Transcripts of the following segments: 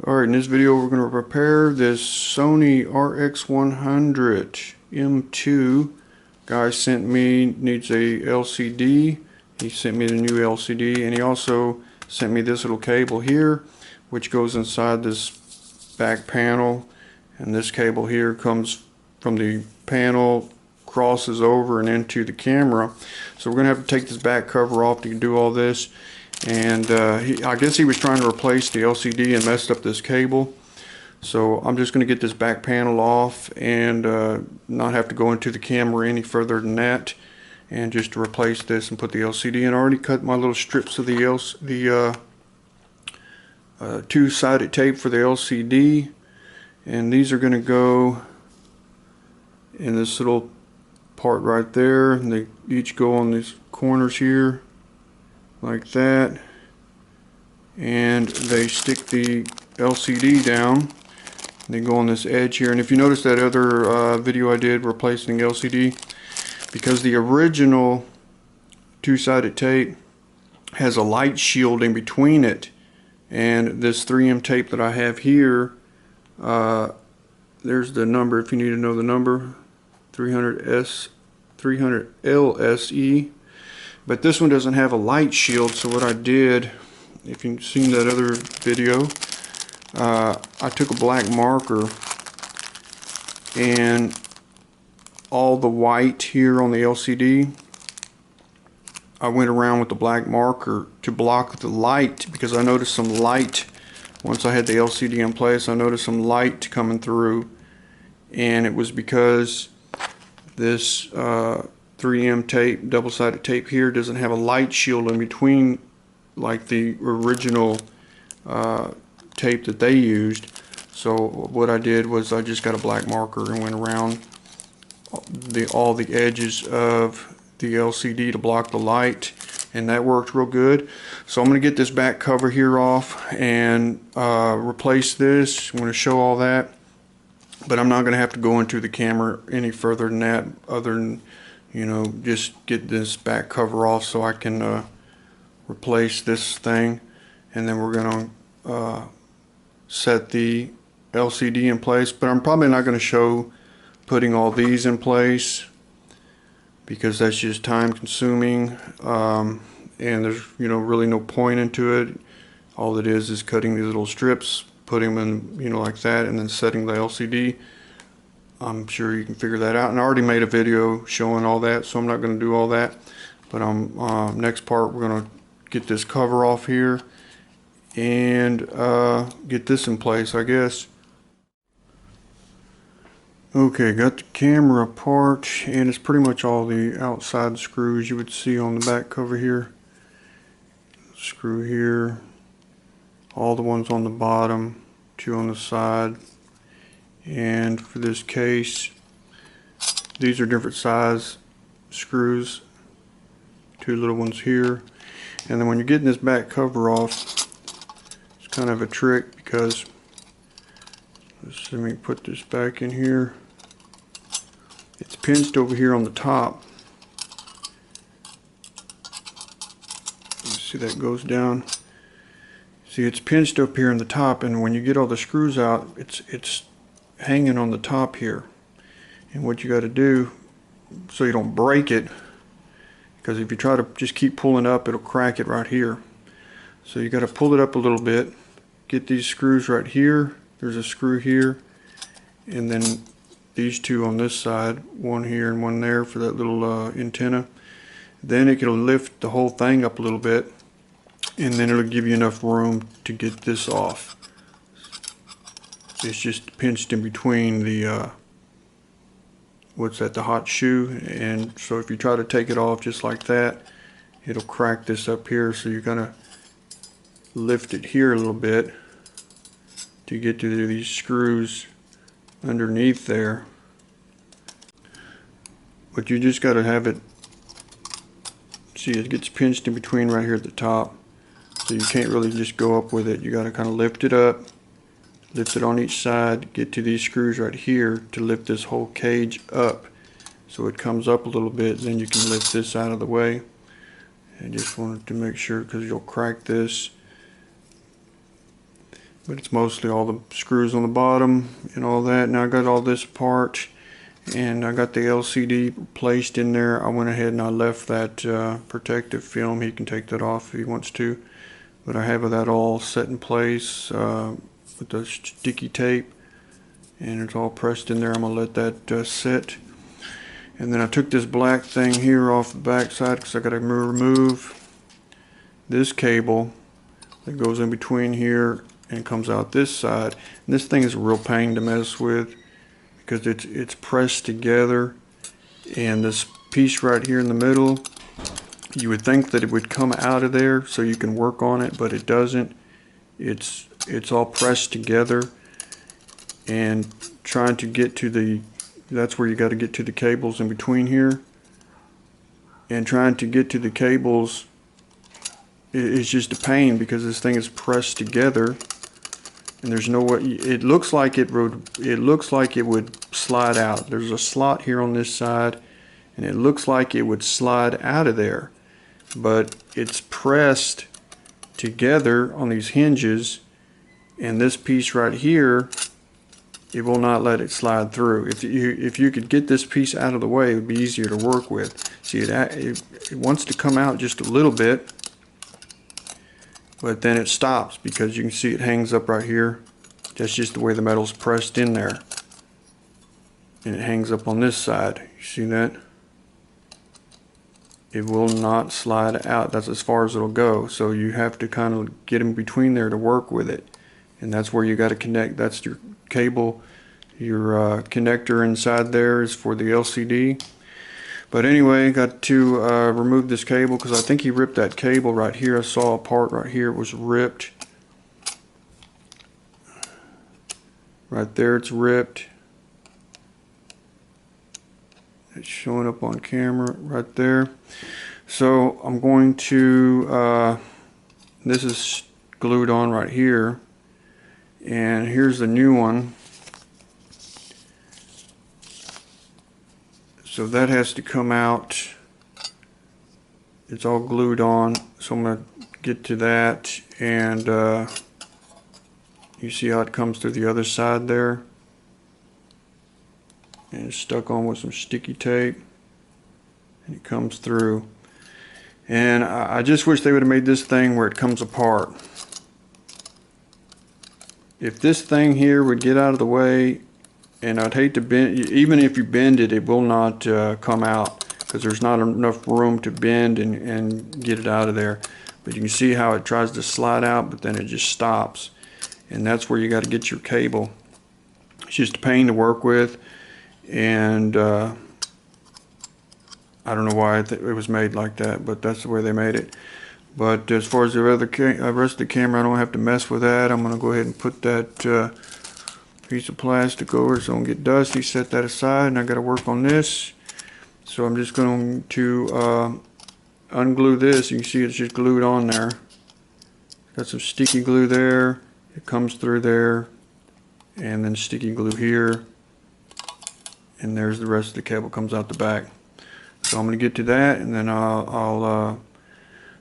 Alright, in this video we're going to repair this Sony RX100 M2. Guy sent me, needs a LCD. He sent me the new LCD, and he also sent me this little cable here which goes inside this back panel, and this cable here comes from the panel, crosses over and into the camera. So we're going to have to take this back cover off to do all this. And I guess he was trying to replace the LCD and messed up this cable. So I'm just going to get this back panel off and not have to go into the camera any further than that, and just to replace this and put the LCD in. I already cut my little strips of the two-sided tape for the LCD, and these are going to go in this little part right there, and they each go on these corners here like that, and they stick the LCD down. They go on this edge here. And if you notice that other video I did replacing the LCD, because the original two-sided tape has a light shield in between it and this 3M tape that I have here, there's the number if you need to know the number, 300LSE. But this one doesn't have a light shield, so what I did, if you've seen that other video, I took a black marker, and all the white here on the LCD, I went around with the black marker to block the light, because I noticed some light once I had the LCD in place. I noticed some light coming through, and it was because this 3M tape, double-sided tape here, doesn't have a light shield in between like the original tape that they used. So what I did was I just got a black marker and went around all the edges of the LCD to block the light, and that worked real good. So I'm going to get this back cover here off and replace this. I'm going to show all that, but I'm not going to have to go into the camera any further than that, other than, you know, just get this back cover off so I can replace this thing, and then we're going to set the LCD in place. But I'm probably not going to show putting all these in place, because that's just time consuming, and there's, you know, really no point into it. All it is cutting these little strips, putting them in, you know, like that, and then setting the LCD. I'm sure you can figure that out, and I already made a video showing all that, so I'm not going to do all that. But next part, we're going to get this cover off here and get this in place, I guess. Okay, got the camera apart, and it's pretty much all the outside screws you would see on the back cover here. Screw here, all the ones on the bottom, two on the side. And for this case, these are different size screws, two little ones here. And then when you're getting this back cover off, it's kind of a trick, because let me put this back in here. It's pinched over here on the top. You see that goes down. See, it's pinched up here on the top, and when you get all the screws out, it's hanging on the top here. And what you got to do, so you don't break it, because if you try to just keep pulling up, it'll crack it right here. So you got to pull it up a little bit, get these screws right here. There's a screw here, and then these two on this side, one here and one there for that little antenna. Then it can lift the whole thing up a little bit, and then it'll give you enough room to get this off. It's just pinched in between the the hot shoe, and so if you try to take it off just like that, it'll crack this up here. So you're gonna lift it here a little bit to get to these screws underneath there. But you just got to have it, see, it gets pinched in between right here at the top, so you can't really just go up with it. You got to kind of lift it up, lift it on each side, get to these screws right here to lift this whole cage up so it comes up a little bit. Then you can lift this out of the way. I just wanted to make sure, because you'll crack this. but it's mostly all the screws on the bottom and all that. Now I got all this apart, and I got the LCD placed in there. I went ahead and I left that protective film. He can take that off if he wants to, but I have that all set in place with the sticky tape, and it's all pressed in there. I'm gonna let that sit. And then I took this black thing here off the back side because I got to remove this cable that goes in between here and comes out this side. And this thing is a real pain to mess with because it's pressed together, and this piece right here in the middle, you would think that it would come out of there so you can work on it, but it doesn't. It's all pressed together, and trying to get to the, that's where you got to get to the cables in between here, and trying to get to the cables is just a pain because this thing is pressed together, and there's no way. It looks like it would slide out. There's a slot here on this side, and it looks like it would slide out of there, but it's pressed together on these hinges, and this piece right here, it will not let it slide through. If you could get this piece out of the way, it would be easier to work with. See, it wants to come out just a little bit, but then it stops because you can see it hangs up right here. That's just the way the metal's pressed in there, and it hangs up on this side. You see that? It will not slide out. That's as far as it'll go. So you have to kind of get in between there to work with it, and that's where you got to connect. That's your cable. Your connector inside there is for the LCD. But anyway, got to remove this cable because I think he ripped that cable right here. I saw a part right here, it was ripped. Right there, it's ripped. It's showing up on camera right there. So I'm going to, this is glued on right here, and here's the new one. So that has to come out. It's all glued on, so I'm going to get to that, and you see how it comes through the other side there, and it's stuck on with some sticky tape, and it comes through. And I just wish they would have made this thing where it comes apart. If this thing here would get out of the way, and I'd hate to bend, even if you bend it, it will not come out because there's not enough room to bend and get it out of there. But you can see how it tries to slide out, but then it just stops. And that's where you got to get your cable. It's just a pain to work with, and I don't know why it was made like that, but that's the way they made it. But as far as the rest of the camera, I don't have to mess with that. I'm going to go ahead and put that piece of plastic over so it don't get dusty, set that aside, and I got to work on this. So I'm just going to unglue this. You can see it's just glued on there. Got some sticky glue there. It comes through there, and then sticky glue here, and there's the rest of the cable comes out the back. So I'm going to get to that, and then I'll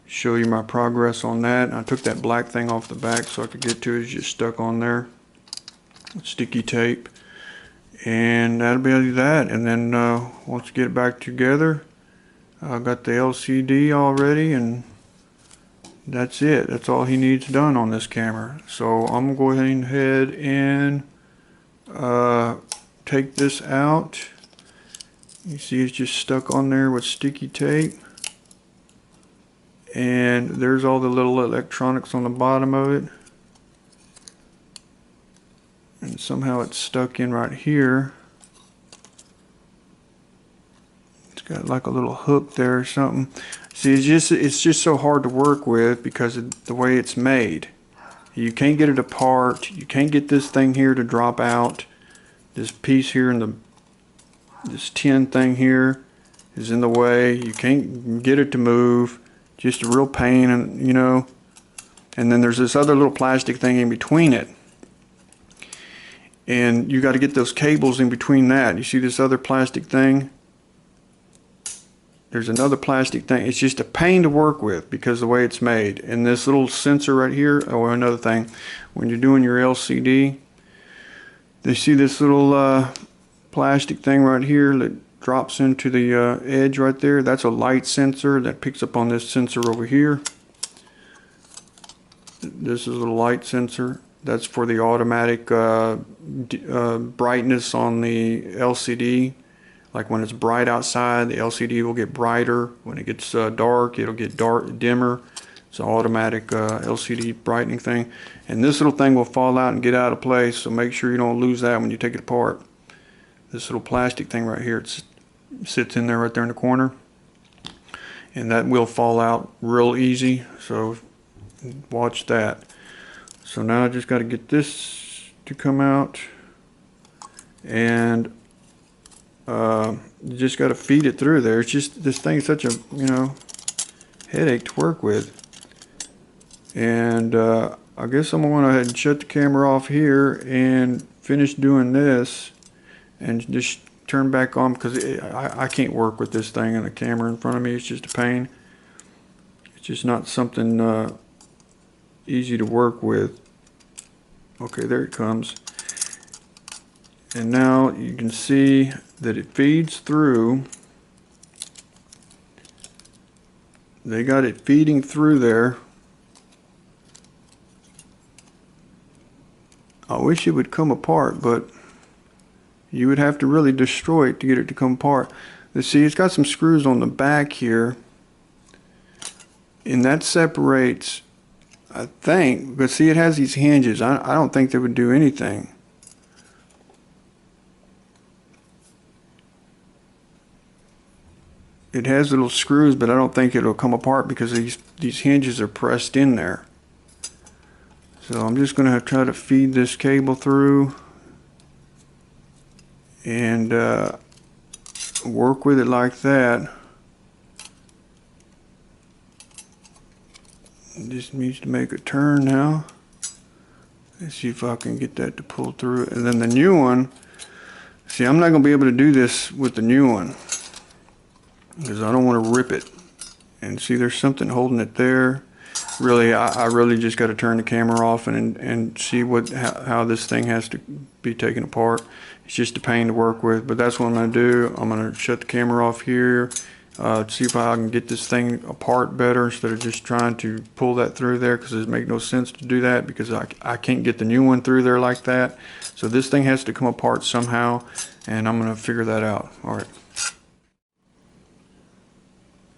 show you my progress on that. I took that black thing off the back so I could get to it. It's just stuck on there with sticky tape, and that'll be that. And then once we get it back together, I got the LCD already, and that's it. That's all he needs done on this camera. So I'm going to go ahead and take this out. You see it's just stuck on there with sticky tape, and there's all the little electronics on the bottom of it, and somehow it's stuck in right here. It's got like a little hook there or something. See, it's just so hard to work with because of the way it's made. You can't get it apart. You can't get this thing here to drop out. This piece here and this tin thing here is in the way. You can't get it to move. Just a real pain, and you know. And then there's this other little plastic thing in between it, and you got to get those cables in between that. You see this other plastic thing? there's another plastic thing. It's just a pain to work with because of the way it's made. And this little sensor right here, oh, another thing, when you're doing your LCD, they see this little plastic thing right here that drops into the edge right there. That's a light sensor that picks up on this sensor over here. This is a little light sensor. That's for the automatic brightness on the LCD. Like when it's bright outside, the LCD will get brighter. When it gets dark, it'll get dimmer. It's an automatic LCD brightening thing. And this little thing will fall out and get out of place, so make sure you don't lose that when you take it apart. This little plastic thing right here, it sits in there right there in the corner. And that will fall out real easy, so watch that. So now I just got to get this to come out. And you just got to feed it through there. It's just, this thing is such a, you know, headache to work with. And I guess I'm going to go ahead and shut the camera off here and finish doing this and just turn back on, because I can't work with this thing and the camera in front of me. It's just a pain. It's just not something easy to work with. Okay, there it comes. And now you can see that it feeds through. They got it feeding through there. I wish it would come apart, but you would have to really destroy it to get it to come apart. Let's see, it's got some screws on the back here, and that separates, I think, but see, it has these hinges. I don't think they would do anything. It has little screws, but I don't think it'll come apart because these hinges are pressed in there. So I'm just going to try to feed this cable through and work with it like that. It just needs to make a turn now. Let's see if I can get that to pull through. And then the new one, see, I'm not going to be able to do this with the new one because I don't want to rip it. And see, there's something holding it there. Really, I really just got to turn the camera off and see how this thing has to be taken apart. It's just a pain to work with, but that's what I'm going to do. I'm going to shut the camera off here, see if I can get this thing apart better instead of just trying to pull that through there, because it makes no sense to do that because I can't get the new one through there like that. So this thing has to come apart somehow, and I'm going to figure that out. All right.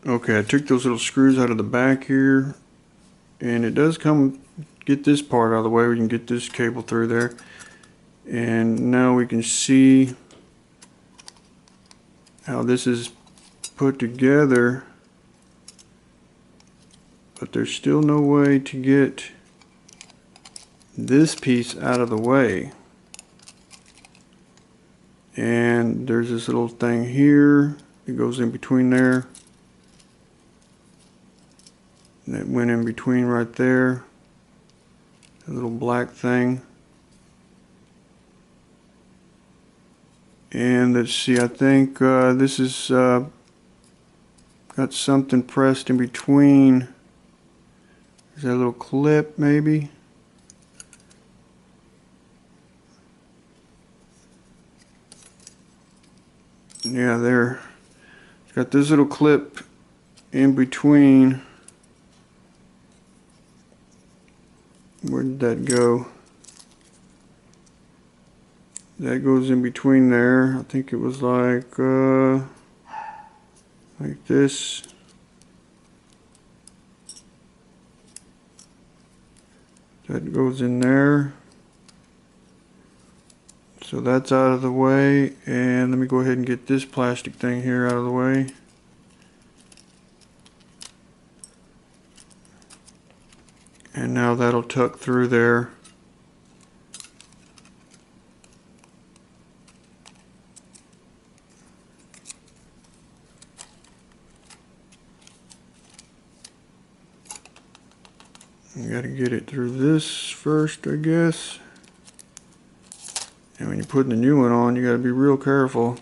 Okay, I took those little screws out of the back here. And it does come, get this part out of the way. We can get this cable through there. And now we can see how this is put together. But there's still no way to get this piece out of the way. And there's this little thing here. It goes in between there. That went in between right there, a little black thing. And let's see, I think this is got something pressed in between. Is that a little clip maybe? Yeah, there. It's got this little clip in between. Where did that go? That goes in between there. I think it was like this. That goes in there. So that's out of the way. And let me go ahead and get this plastic thing here out of the way. And now that'll tuck through there. You gotta get it through this first, I guess. And when you're putting the new one on, you gotta be real careful.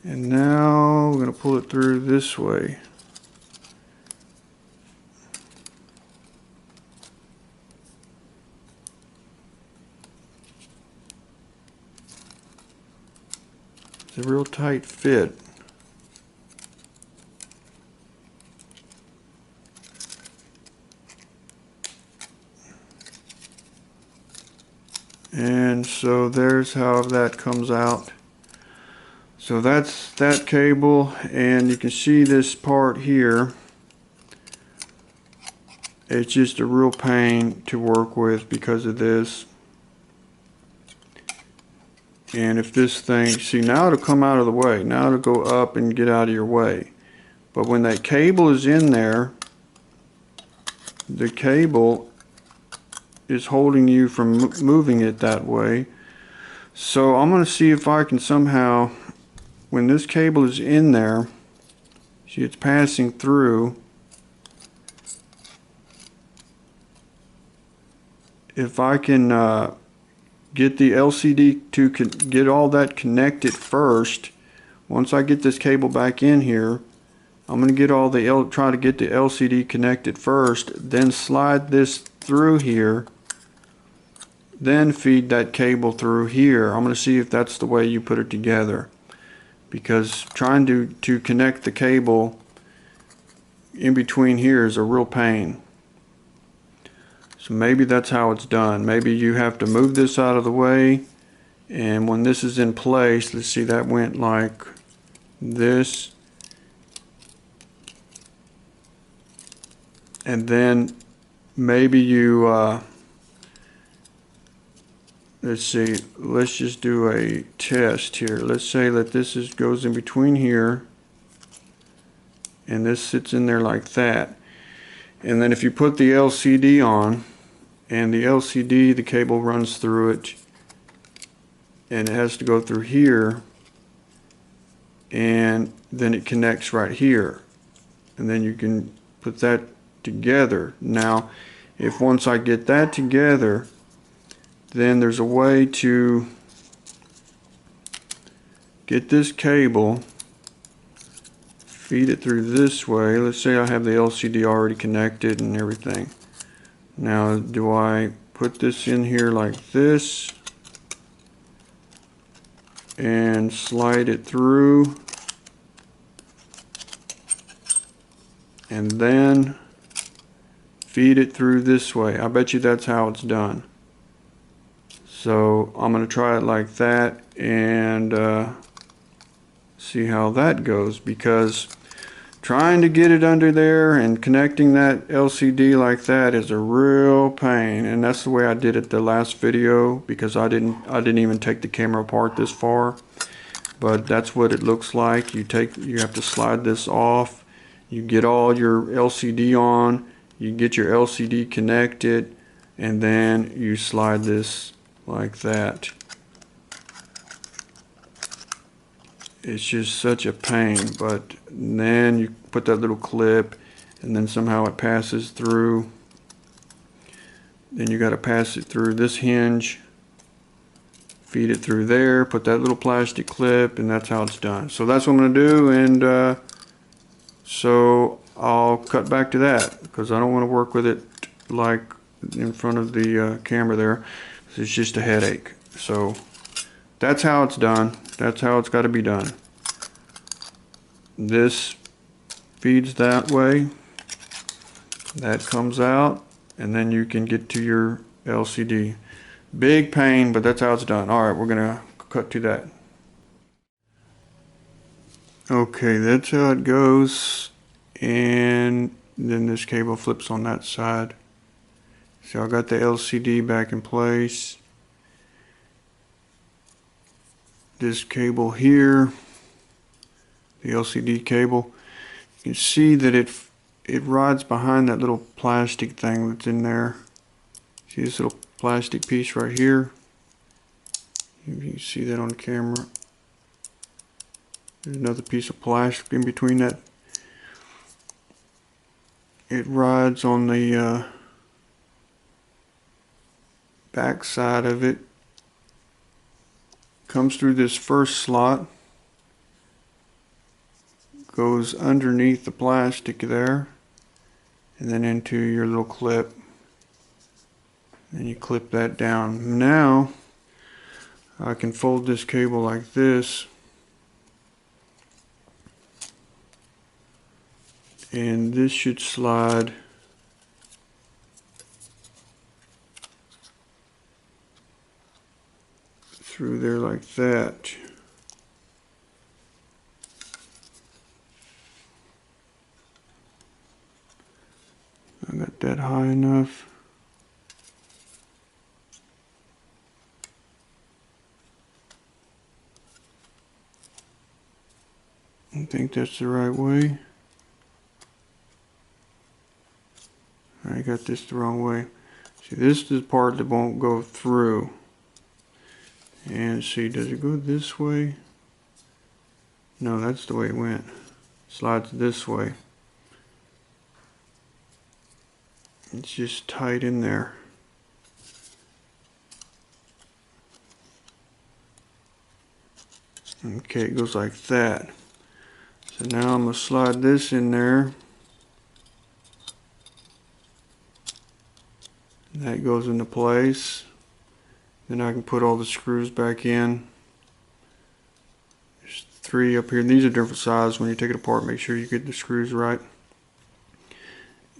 And now we're going to pull it through this way. It's a real tight fit. And so there's how that comes out. So that's that cable, and you can see this part here. It's just a real pain to work with because of this. And if this thing, see, now it'll come out of the way. Now it'll go up and get out of your way. But when that cable is in there, the cable is holding you from moving it that way. So I'm going to see if I can somehow, when this cable is in there, see it's passing through, if I can get the LCD to get all that connected first. Once I get this cable back in here, I'm going to get all the try to get the LCD connected first, then slide this through here, then feed that cable through here. I'm going to see if that's the way you put it together, because trying to connect the cable in between here is a real pain. So maybe that's how it's done. Maybe you have to move this out of the way, and when this is in place, let's see, that went like this, and then maybe you let's see, let's just do a test here. Let's say that this goes in between here, and this sits in there like that. And then if you put the LCD on, and the LCD, the cable runs through it, and it has to go through here, and then it connects right here, and then you can put that together. Now, if once I get that together, then there's a way to get this cable, feed it through this way. Let's say I have the LCD already connected and everything. Now, do I put this in here like this and slide it through, and then feed it through this way? I bet you that's how it's done. So I'm going to try it like that and see how that goes, because trying to get it under there and connecting that LCD like that is a real pain. And that's the way I did it the last video, because I didn't even take the camera apart this far. But that's what it looks like. You have to slide this off. You get all your LCD on. You get your LCD connected, and then you slide this like that. It's just such a pain, but then you put that little clip, and then somehow it passes through. Then you got to pass it through this hinge, feed it through there, put that little plastic clip, and that's how it's done. So that's what I'm going to do, and so I'll cut back to that, because I don't want to work with it like in front of the camera there. It's just a headache. So that's how it's done. That's how it's got to be done. This feeds that way. That comes out, and then you can get to your LCD. Big pain, but that's how it's done. Alright, we're going to cut to that. Okay, that's how it goes. And then this cable flips on that side. So I got the LCD back in place. This cable here, the LCD cable, you can see that it rides behind that little plastic thing that's in there. See this little plastic piece right here? You can see that on the camera. There's another piece of plastic in between that. It rides on the back side of it. Comes through this first slot, goes underneath the plastic there, and then into your little clip, and you clip that down. Now I can fold this cable like this, and this should slide through there like that. I got that high enough. I think that's the right way. I got this the wrong way. See, this is the part that won't go through. And see, does it go this way? No, that's the way it went. Slides this way. It's just tight in there. Okay, it goes like that. So now I'm going to slide this in there. That goes into place. Then I can put all the screws back in. There's 3 up here. And these are different sizes. When you take it apart, make sure you get the screws right.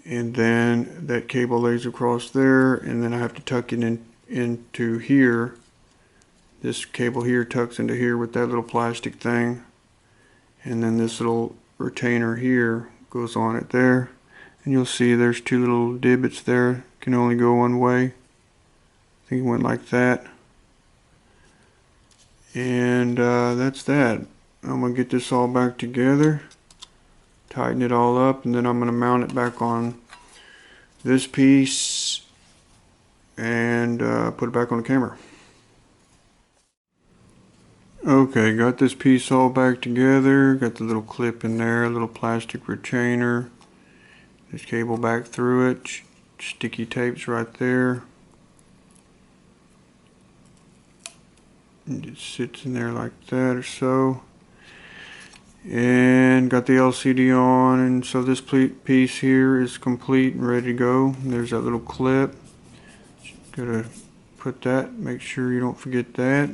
And then that cable lays across there, and then I have to tuck it into here. This cable here tucks into here with that little plastic thing, and then this little retainer here goes on it there, and you'll see there's 2 little divots there. Can only go one way. I think it went like that, and that's that. I'm gonna get this all back together, tighten it all up, and then I'm gonna mount it back on this piece and put it back on the camera. Okay, got this piece all back together. Got the little clip in there, a little plastic retainer. This cable back through it. Sticky tapes right there. And it sits in there like that or so. And got the LCD on, and so this piece here is complete and ready to go. And there's that little clip. Gotta put that, make sure you don't forget that.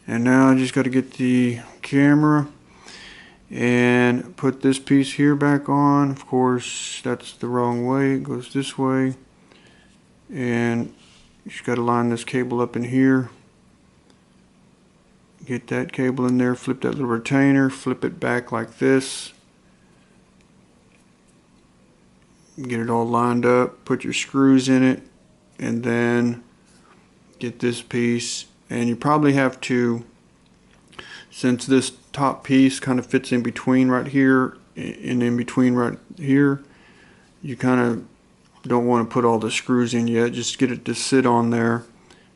And now I just got to get the camera and put this piece here back on. Of course, that's the wrong way. It goes this way. And you just got to line this cable up in here. Get that cable in there, flip that little retainer, flip it back like this. Get it all lined up, put your screws in it, and then get this piece. And you probably have to, since this top piece kind of fits in between right here and in between right here, you kind of don't want to put all the screws in yet. Just get it to sit on there.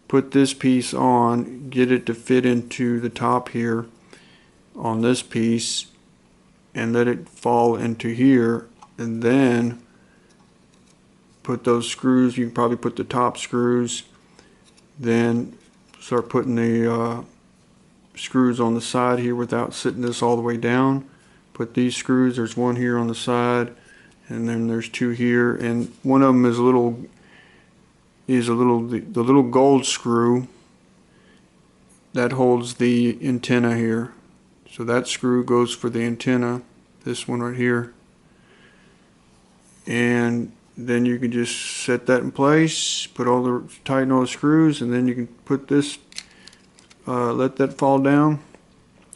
Put this piece on, get it to fit into the top here on this piece, and let it fall into here, and then put those screws. You can probably put the top screws, then start putting the screws on the side here without sitting this all the way down. Put these screws, there's 1 here on the side, and then there's 2 here, and one of them is the little gold screw that holds the antenna here. So that screw goes for the antenna, this one right here. And then you can just set that in place, tighten all the screws, and then you can put this, let that fall down,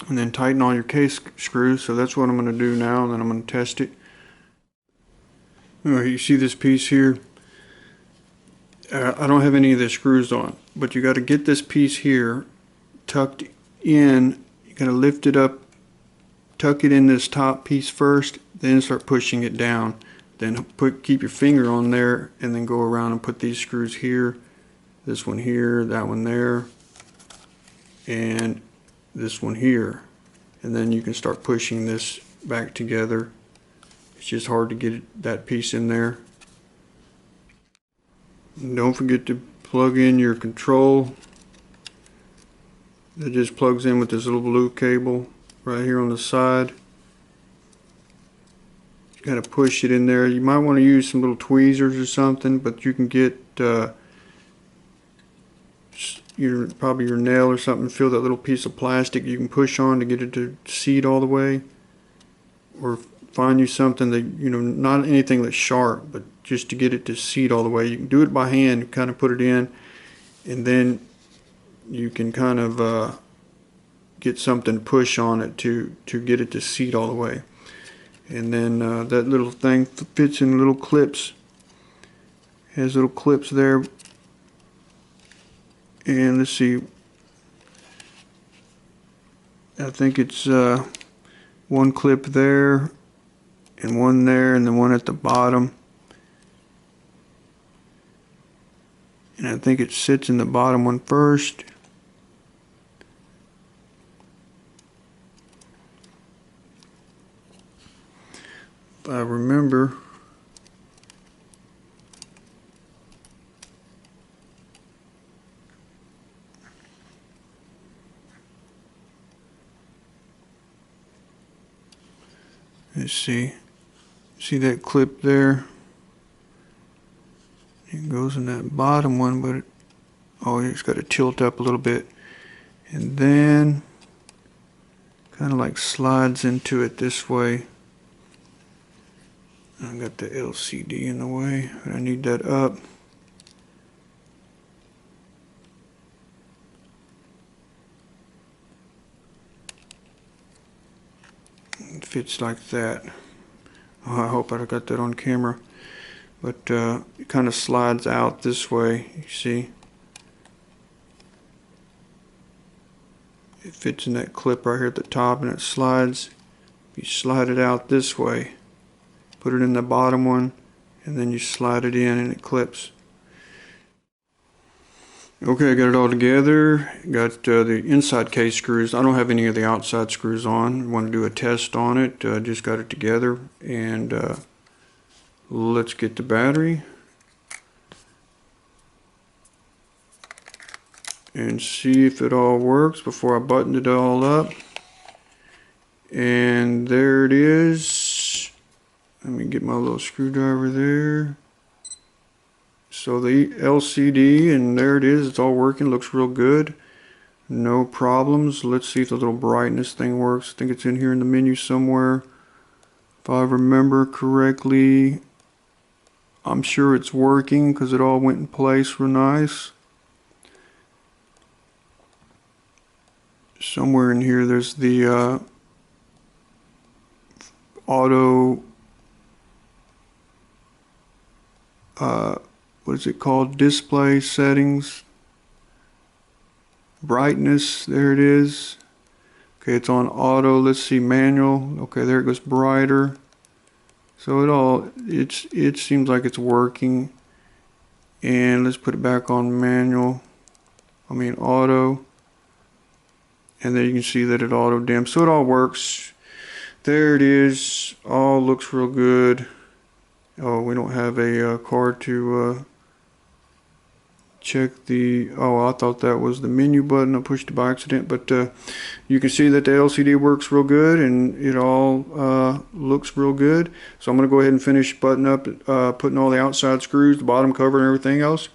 and then tighten all your case screws. So that's what I'm going to do now, and then I'm going to test it. You see this piece here? I don't have any of the screws on, but you got to get this piece here tucked in. You got to lift it up, tuck it in this top piece first, then start pushing it down. Then keep your finger on there, and then go around and put these screws here, this one here, that one there, and this one here. And then you can start pushing this back together. It's just hard to get that piece in there. And don't forget to plug in your control. It just plugs in with this little blue cable right here on the side. Gotta push it in there. You might want to use some little tweezers or something, but you can get probably your nail or something, feel that little piece of plastic you can push on to get it to seat all the way. Or find you something that, not anything that's sharp, but just to get it to seat all the way. You can do it by hand, kind of put it in, and then you can kind of get something to push on it to get it to seat all the way. And then that little thing fits in little clips. Has little clips there. And let's see, I think it's one clip there and one there and then one at the bottom. And I think it sits in the bottom one first. If I remember. Let's see. See that clip there? It goes in that bottom one, but it's got to tilt up a little bit. And then kind of like slides into it this way. I got the LCD in the way, but I need that up. It fits like that. Oh, I hope I got that on camera. But it kind of slides out this way, you see. It fits in that clip right here at the top, and it slides. You slide it out this way. Put it in the bottom one, and then you slide it in and it clips. Okay, I got it all together. Got the inside case screws. I don't have any of the outside screws on. I want to do a test on it. Just got it together, and let's get the battery and see if it all works before I button it all up. And there it is. Let me get my little screwdriver there. So the LCD, and there it is. It's all working. Looks real good. No problems. Let's see if the little brightness thing works. I think it's in here in the menu somewhere. If I remember correctly, I'm sure it's working because it all went in place real nice. Somewhere in here there's the auto what is it called? Display settings. Brightness, there it is. Okay, it's on auto. Let's see, manual. Okay, there it goes, brighter. So it seems like it's working. And let's put it back on manual. Auto. And then you can see that it auto dims. So it all works. There it is. All looks real good. Oh, we don't have a card to check the, I thought that was the menu button. I pushed it by accident, but you can see that the LCD works real good and it all looks real good. So I'm going to go ahead and finish buttoning up, putting all the outside screws, the bottom cover and everything else.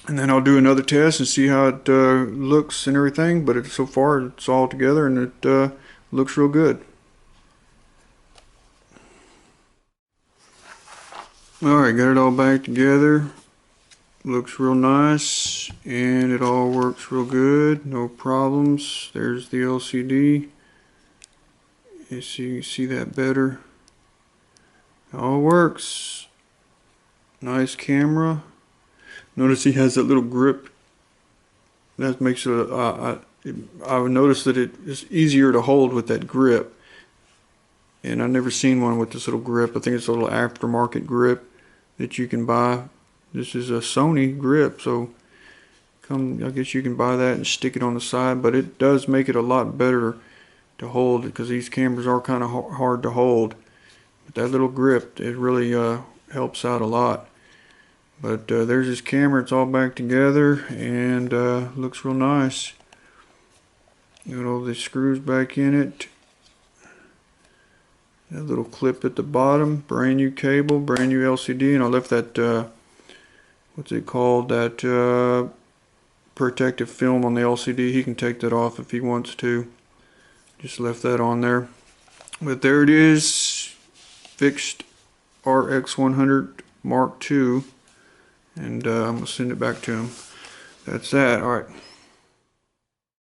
And then I'll do another test and see how it looks and everything, but so far it's all together and it looks real good. Alright, got it all back together. Looks real nice and it all works real good, no problems. There's the LCD. As you can see that better. It all works. Nice camera. Notice he has that little grip. That makes it, I've noticed that it is easier to hold with that grip. And I've never seen one with this little grip. I think it's a little aftermarket grip that you can buy. This is a Sony grip, so I guess you can buy that and stick it on the side, but it does make it a lot better to hold because these cameras are kind of hard to hold. But that little grip, it really helps out a lot. But there's this camera. It's all back together and looks real nice. Got all the screws back in it. A little clip at the bottom, brand new cable, brand new LCD, and I left that, what's it called, that protective film on the LCD. He can take that off if he wants to. Just left that on there. But there it is, fixed RX100 Mark II, and I'm going to send it back to him. That's that. Alright.